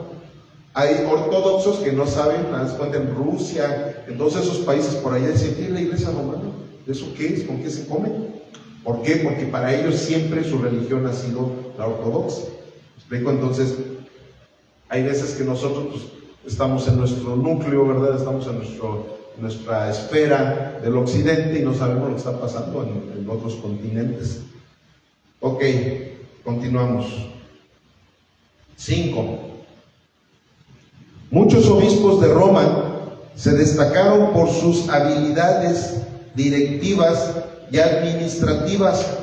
Hay ortodoxos que no saben, nada más cuenta en Rusia, en todos esos países por allá, dicen, ¿qué es la iglesia romana? ¿Eso qué es? ¿Con qué se come? ¿Por qué? Porque para ellos siempre su religión ha sido la ortodoxa. ¿Me explico? Entonces, hay veces que nosotros pues, estamos en nuestro núcleo, ¿verdad? Estamos en nuestra esfera del occidente y no sabemos lo que está pasando en otros continentes. Ok, continuamos. 5. Muchos obispos de Roma se destacaron por sus habilidades directivas y administrativas.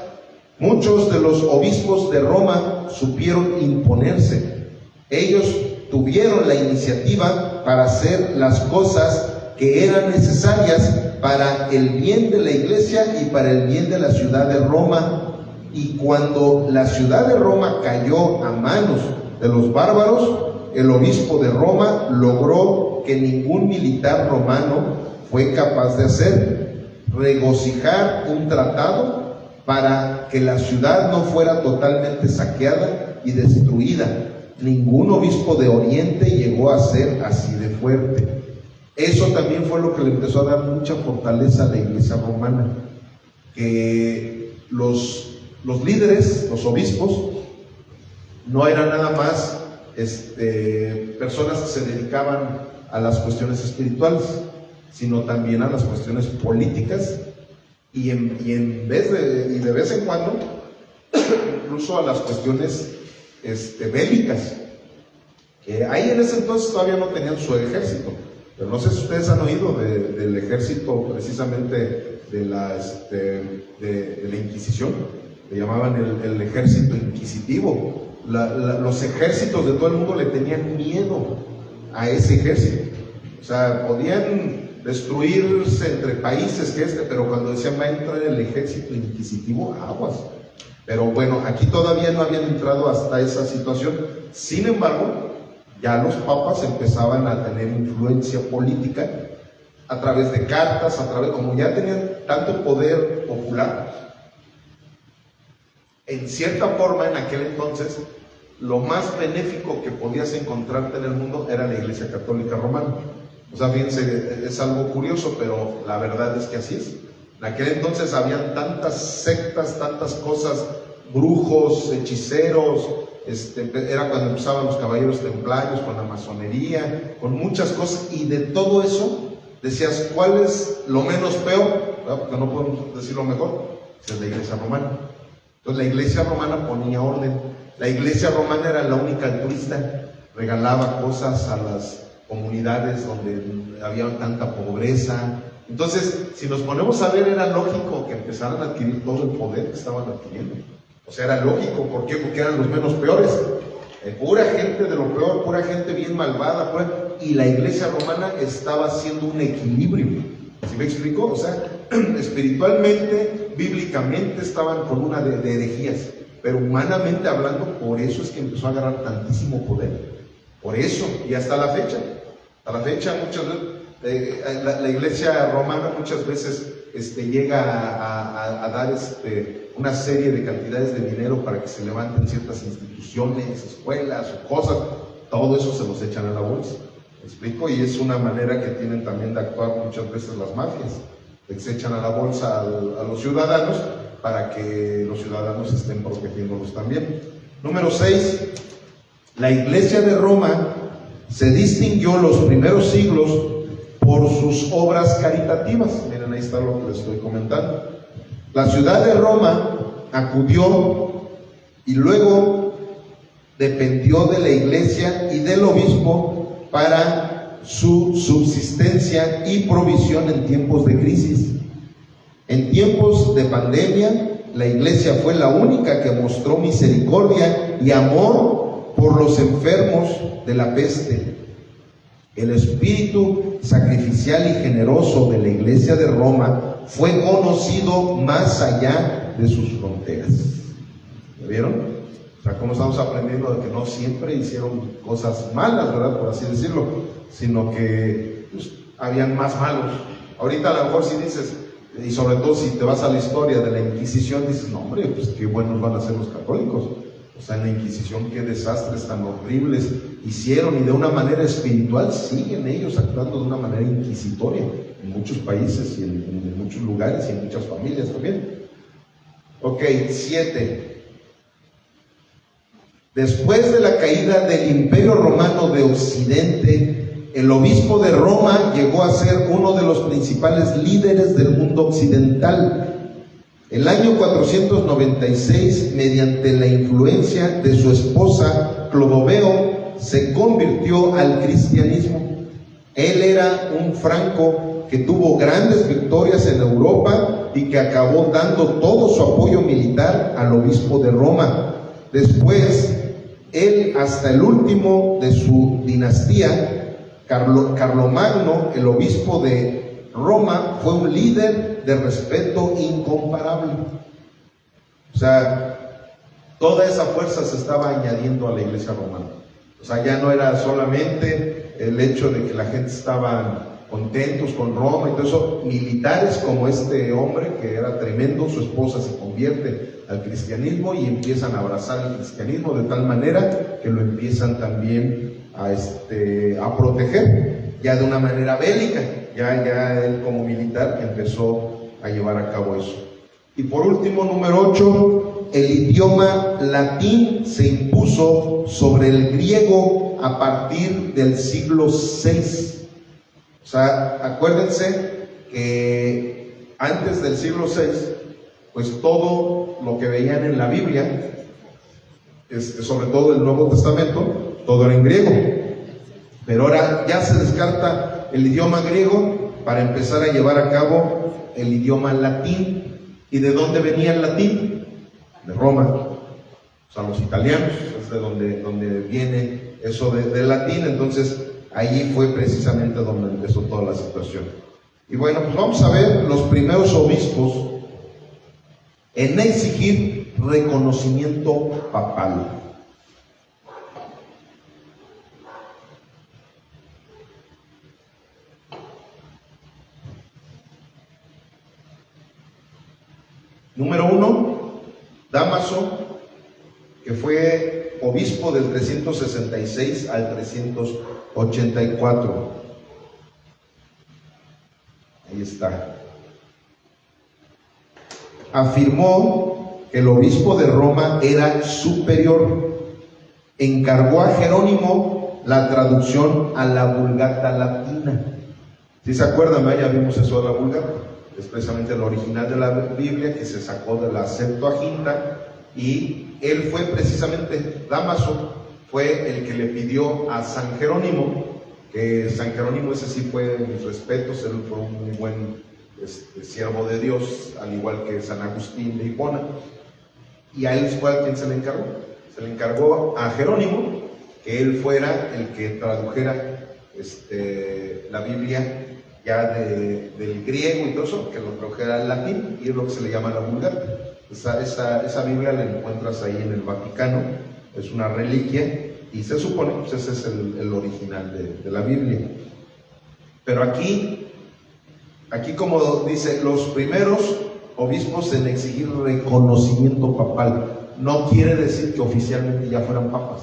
Muchos de los obispos de Roma supieron imponerse. Ellos tuvieron la iniciativa para hacer las cosas que eran necesarias para el bien de la iglesia y para el bien de la ciudad de Roma. Y cuando la ciudad de Roma cayó a manos de los bárbaros, el obispo de Roma logró que ningún militar romano fue capaz de hacer: regocijar un tratado para que la ciudad no fuera totalmente saqueada y destruida. Ningún obispo de Oriente llegó a ser así de fuerte. Eso también fue lo que le empezó a dar mucha fortaleza a la iglesia romana, que los líderes, los obispos, no eran nada más personas que se dedicaban a las cuestiones espirituales, sino también a las cuestiones políticas y de vez en cuando incluso a las cuestiones bélicas, que ahí en ese entonces todavía no tenían su ejército, pero no sé si ustedes han oído del ejército precisamente de la Inquisición. Le llamaban el ejército inquisitivo. Los ejércitos de todo el mundo le tenían miedo a ese ejército. O sea, podían destruirse entre países pero cuando decían va a entrar el ejército inquisitivo, aguas. Pero bueno, aquí todavía no habían entrado hasta esa situación. Sin embargo, ya los papas empezaban a tener influencia política a través de cartas, como ya tenían tanto poder popular. En cierta forma, en aquel entonces, lo más benéfico que podías encontrarte en el mundo era la Iglesia Católica Romana. O sea, fíjense, es algo curioso, pero la verdad es que así es. En aquel entonces habían tantas sectas, tantas cosas, brujos, hechiceros, era cuando empezaban los caballeros templarios, con la masonería, con muchas cosas, y de todo eso decías, ¿cuál es lo menos peor? Porque no podemos decir lo mejor, es la Iglesia Romana. Entonces la iglesia romana ponía orden. La iglesia romana era la única altruista, regalaba cosas a las comunidades donde había tanta pobreza. Entonces, si nos ponemos a ver, era lógico que empezaran a adquirir todo el poder que estaban adquiriendo. O sea, era lógico. ¿Por qué? Porque eran los menos peores. Pura gente de lo peor, pura gente bien malvada. Y la iglesia romana estaba haciendo un equilibrio. ¿Sí me explico? O sea, espiritualmente, bíblicamente estaban con una de herejías, pero humanamente hablando, por eso es que empezó a agarrar tantísimo poder. Por eso, y hasta la fecha. A la fecha, muchas veces, la iglesia romana muchas veces llega a dar una serie de cantidades de dinero para que se levanten ciertas instituciones, escuelas o cosas. Todo eso se los echan a la bolsa. explico? Y es una manera que tienen también de actuar muchas veces las mafias. Les echan a la bolsa a los ciudadanos para que los ciudadanos estén protegiéndolos también. Número 6. La Iglesia de Roma se distinguió los primeros siglos por sus obras caritativas. Miren, ahí está lo que les estoy comentando. La ciudad de Roma acudió y luego dependió de la iglesia y del obispo para su subsistencia y provisión en tiempos de crisis. En tiempos de pandemia, la iglesia fue la única que mostró misericordia y amor por los enfermos de la peste. El espíritu sacrificial y generoso de la iglesia de Roma fue conocido más allá de sus fronteras. ¿Me vieron? O sea, como estamos aprendiendo de que no siempre hicieron cosas malas, ¿verdad? Por así decirlo, sino que pues, habían más malos. Ahorita a lo mejor si dices, y sobre todo si te vas a la historia de la Inquisición, dices, no hombre, pues qué buenos van a ser los católicos. O sea, en la Inquisición qué desastres tan horribles hicieron, y de una manera espiritual siguen ellos actuando de una manera inquisitoria en muchos países y en muchos lugares y en muchas familias también. Ok, 7. Después de la caída del Imperio Romano de Occidente, el obispo de Roma llegó a ser uno de los principales líderes del mundo occidental. El año 496, mediante la influencia de su esposa Clodoveo, se convirtió al cristianismo. Él era un franco que tuvo grandes victorias en Europa y que acabó dando todo su apoyo militar al obispo de Roma. Después, él, hasta el último de su dinastía, Carlomagno, el obispo de Roma, fue un líder de respeto incomparable. O sea, toda esa fuerza se estaba añadiendo a la iglesia romana. O sea, ya no era solamente el hecho de que la gente estaba contentos con Roma y todo eso. Militares como este hombre, que era tremendo, su esposa se convierte al cristianismo y empiezan a abrazar el cristianismo de tal manera que lo empiezan también a proteger, ya de una manera bélica. Ya él como militar empezó a llevar a cabo eso. Y por último, número 8, el idioma latín se impuso sobre el griego a partir del siglo VI. O sea, acuérdense que antes del siglo VI, pues todo lo que veían en la Biblia, sobre todo el Nuevo Testamento, todo era en griego. Pero ahora ya se descarta el idioma griego para empezar a llevar a cabo el idioma latín. ¿Y de dónde venía el latín? De Roma. O sea, los italianos, es de donde viene eso del latín. Entonces, allí fue precisamente donde empezó toda la situación. Y bueno, pues vamos a ver los primeros obispos en exigir reconocimiento papal. Número 1, Dámaso, que fue obispo del 366 al 384. Ahí está. Afirmó que el obispo de Roma era superior. Encargó a Jerónimo la traducción a la Vulgata latina. ¿Sí se acuerdan? Ya vimos eso de la Vulgata. Es precisamente el original de la Biblia que se sacó de la Septuaginta, y él fue precisamente, Dámaso fue el que le pidió a San Jerónimo, que San Jerónimo ese sí fue, mis respetos, él fue un muy buen siervo de Dios, al igual que San Agustín de Hipona, y a él fue a quien se le encargó. Se le encargó a Jerónimo que él fuera el que tradujera la Biblia ya del griego y todo eso, que lo tradujera al latín, y es lo que se le llama la Vulgata. Esa Biblia la encuentras ahí en el Vaticano, es una reliquia, y se supone que pues, ese es el original de la Biblia. Pero aquí como dice, los primeros obispos en exigir reconocimiento papal, no quiere decir que oficialmente ya fueran papas.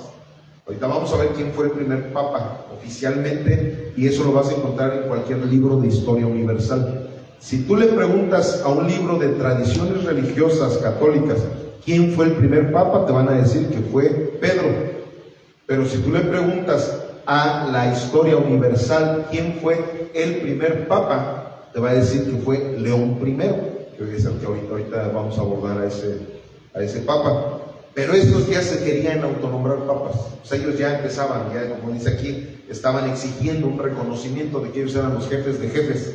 Ahorita vamos a ver quién fue el primer papa oficialmente, y eso lo vas a encontrar en cualquier libro de historia universal. Si tú le preguntas a un libro de tradiciones religiosas católicas quién fue el primer papa, te van a decir que fue Pedro. Pero si tú le preguntas a la historia universal quién fue el primer papa, te va a decir que fue León I, que es el que ahorita vamos a abordar a ese papa. Pero estos ya se querían autonombrar papas. O sea, ellos ya empezaban, ya como dice aquí, estaban exigiendo un reconocimiento de que ellos eran los jefes de jefes.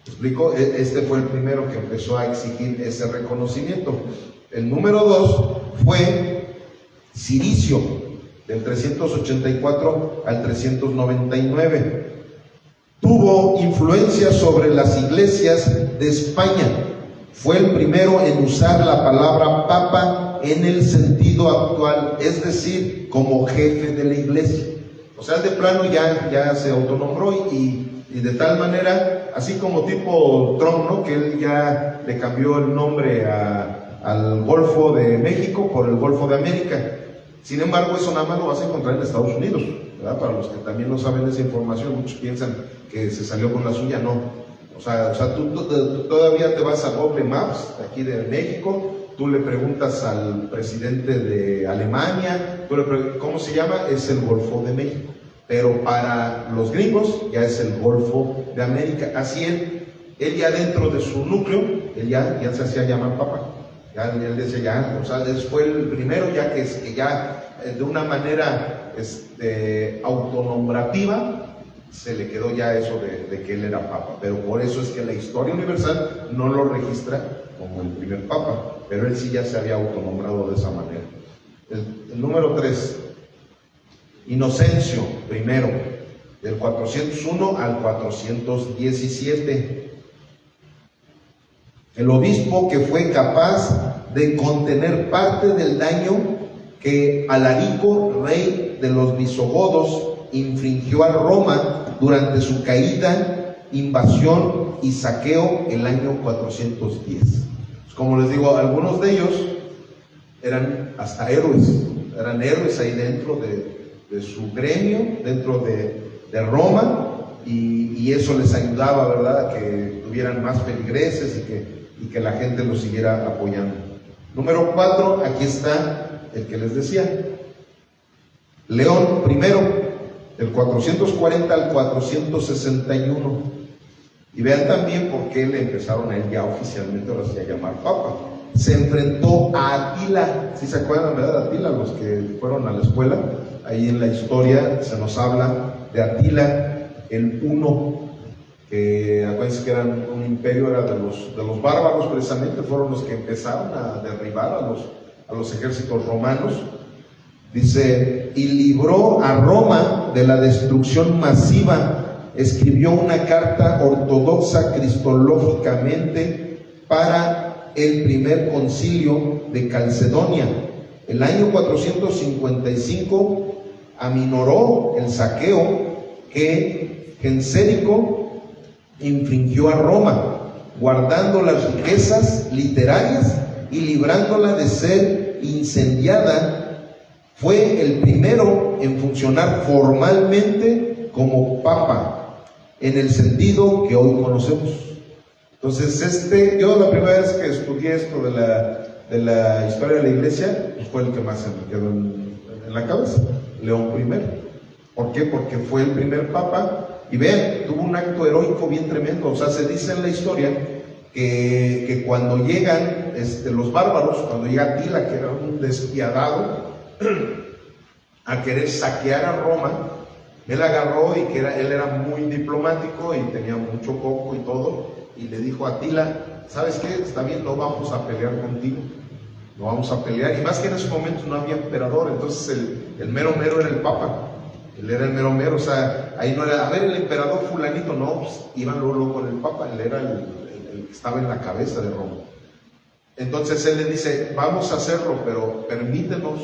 ¿Me explico? Este fue el primero que empezó a exigir ese reconocimiento. El número 2 fue Ciricio, del 384 al 399. Tuvo influencia sobre las iglesias de España. Fue el primero en usar la palabra papa en el sentido actual, es decir, como jefe de la iglesia. O sea, de plano ya se autonombró y de tal manera, así como tipo Trump, ¿no? Que él ya le cambió el nombre al Golfo de México por el Golfo de América. Sin embargo, eso nada más lo vas a encontrar en Estados Unidos, ¿verdad? Para los que también no saben esa información, muchos piensan que se salió con la suya, no. O sea tú todavía te vas a Google Maps, aquí de México, tú le preguntas al presidente de Alemania, ¿cómo se llama? Es el Golfo de México. Pero para los gringos ya es el Golfo de América. Así él ya dentro de su núcleo, él ya se hacía llamar papa. Ya él decía, o sea, fue el primero ya que ya de una manera autonombrativa se le quedó ya eso de que él era papa. Pero por eso es que la historia universal no lo registra como el primer papa, pero él sí ya se había autonombrado de esa manera. El número 3, Inocencio I, del 401 al 417. El obispo que fue capaz de contener parte del daño que Alarico, rey de los visigodos, infringió a Roma durante su caída, invasión y saqueo el año 410. Como les digo, algunos de ellos eran hasta héroes, eran héroes ahí dentro de su gremio, dentro de Roma, y eso les ayudaba, ¿verdad?, a que tuvieran más feligreses y que la gente los siguiera apoyando. Número 4, aquí está el que les decía, León I, del 440 al 461. Y vean también por qué le empezaron a él ya oficialmente, ahora sí, a llamar papa. Se enfrentó a Atila. ¿Sí se acuerdan, verdad, de Atila? Los que fueron a la escuela, ahí en la historia se nos habla de Atila el Huno, que acuérdense que eran un imperio, era de los bárbaros, precisamente fueron los que empezaron a derribar a los ejércitos romanos. Dice, y libró a Roma de la destrucción masiva. Escribió una carta ortodoxa cristológicamente para el primer concilio de Calcedonia. El año 455 aminoró el saqueo que Gensérico infringió a Roma, guardando las riquezas literarias y librándola de ser incendiada. Fue el primero en funcionar formalmente como papa, en el sentido que hoy conocemos. Entonces, yo la primera vez que estudié esto de la historia de la iglesia, pues fue el que más se me quedó en la cabeza, León I. ¿Por qué? Porque fue el primer papa, y vean, tuvo un acto heroico bien tremendo. O sea, se dice en la historia que cuando llegan los bárbaros, cuando llega Atila, que era un despiadado, a querer saquear a Roma, él agarró y él era muy diplomático y tenía mucho coco y todo, y le dijo a Atila, ¿sabes qué? Está bien, no vamos a pelear contigo, no vamos a pelear. Y más que en ese momento no había emperador, entonces el mero mero era el papa, él era el mero mero. O sea, ahí no era, a ver, el emperador fulanito, no, pues iban luego con el papa, él era el que estaba en la cabeza de Roma. Entonces él le dice, vamos a hacerlo, pero permítenos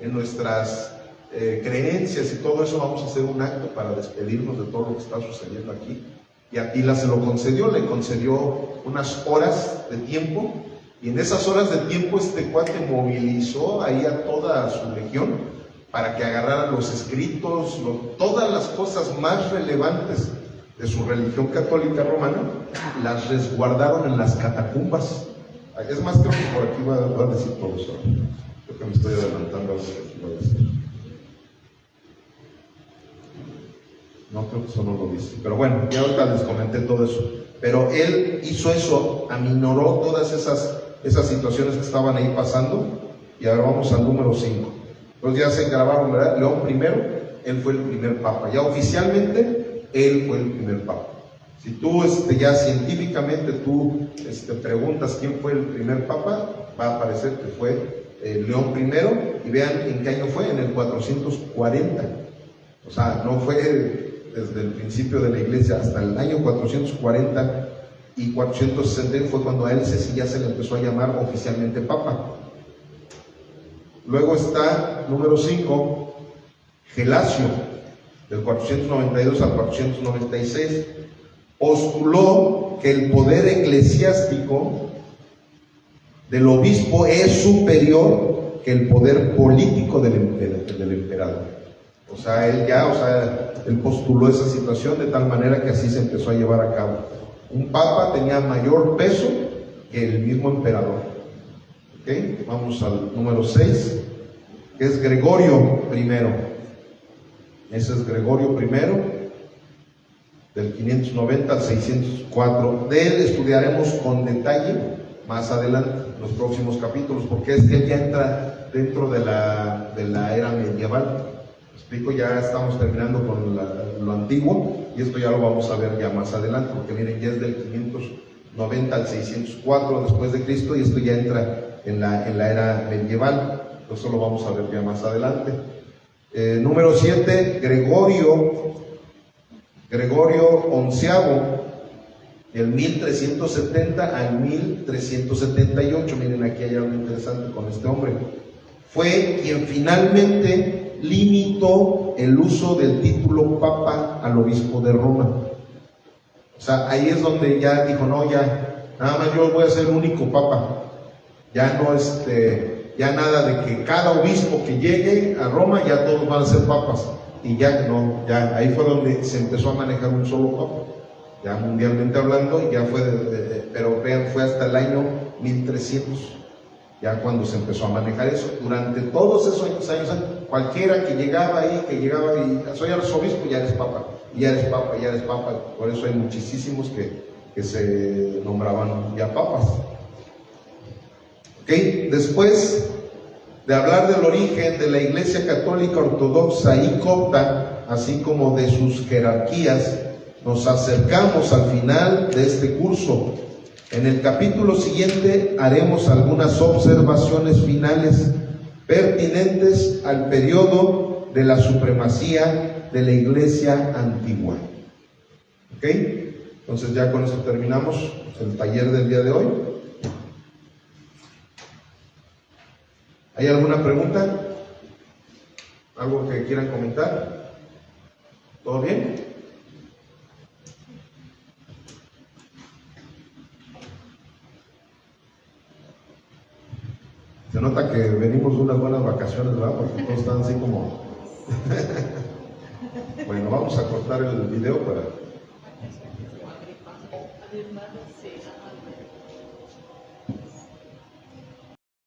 en nuestras creencias y todo eso, vamos a hacer un acto para despedirnos de todo lo que está sucediendo aquí. Y Atila se lo concedió, le concedió unas horas de tiempo, y en esas horas de tiempo este cuate movilizó ahí a toda su legión para que agarraran los escritos, todas las cosas más relevantes de su religión católica romana, las resguardaron en las catacumbas. Es más, creo que por aquí va a decir todo eso. Creo que me estoy adelantando a lo que voy a decir. No, creo que eso no lo dice. Pero bueno, ya ahorita les comenté todo eso. Pero él hizo eso, aminoró todas esas situaciones que estaban ahí pasando. Y ahora vamos al número 5. Entonces ya se grabaron, ¿verdad? León I, él fue el primer papa. Ya oficialmente, él fue el primer papa. Si tú ya científicamente tú preguntas quién fue el primer papa, va a aparecer que fue León I. Y vean en qué año fue, en el 440. O sea, no fue desde el principio de la iglesia hasta el año 440 y 460 fue cuando a él ya se le empezó a llamar oficialmente papa. Luego está, número 5, Gelasio, del 492 al 496, postuló que el poder eclesiástico del obispo es superior que el poder político del emperador. O sea, él postuló esa situación de tal manera que así se empezó a llevar a cabo. Un papa tenía mayor peso que el mismo emperador. ¿Okay? Vamos al número 6, que es Gregorio I. Ese es Gregorio I, del 590 al 604. De él estudiaremos con detalle más adelante, en los próximos capítulos, porque es que él ya entra dentro de la era medieval. Explico, ya estamos terminando con lo antiguo y esto ya lo vamos a ver ya más adelante, porque miren, ya es del 590 al 604 después de Cristo y esto ya entra en la era medieval. Eso lo vamos a ver ya más adelante. Número 7, Gregorio XI, del 1370 al 1378. Miren, aquí hay algo interesante con este hombre. Fue quien finalmente limitó el uso del título papa al obispo de Roma. O sea, ahí es donde ya dijo, no, ya, nada más yo voy a ser el único papa. Ya no, ya nada de que cada obispo que llegue a Roma, ya todos van a ser papas. Y ya no, ya ahí fue donde se empezó a manejar un solo papa. Ya mundialmente hablando, y ya fue, pero vean, fue hasta el año 1300. Ya cuando se empezó a manejar eso, durante todos esos años, cualquiera que llegaba ahí, y soy arzobispo, ya eres papa, y ya eres papa, ya eres papa. Por eso hay muchísimos que se nombraban ya papas. ¿Okay? Después de hablar del origen de la Iglesia Católica Ortodoxa y Copta, así como de sus jerarquías, nos acercamos al final de este curso. En el capítulo siguiente haremos algunas observaciones finales pertinentes al periodo de la supremacía de la Iglesia antigua. ¿Ok? Entonces ya con esto terminamos el taller del día de hoy. ¿Hay alguna pregunta? ¿Algo que quieran comentar? ¿Todo bien? Se nota que venimos de unas buenas vacaciones, ¿verdad? Porque todos están así como... Bueno, vamos a cortar el video para...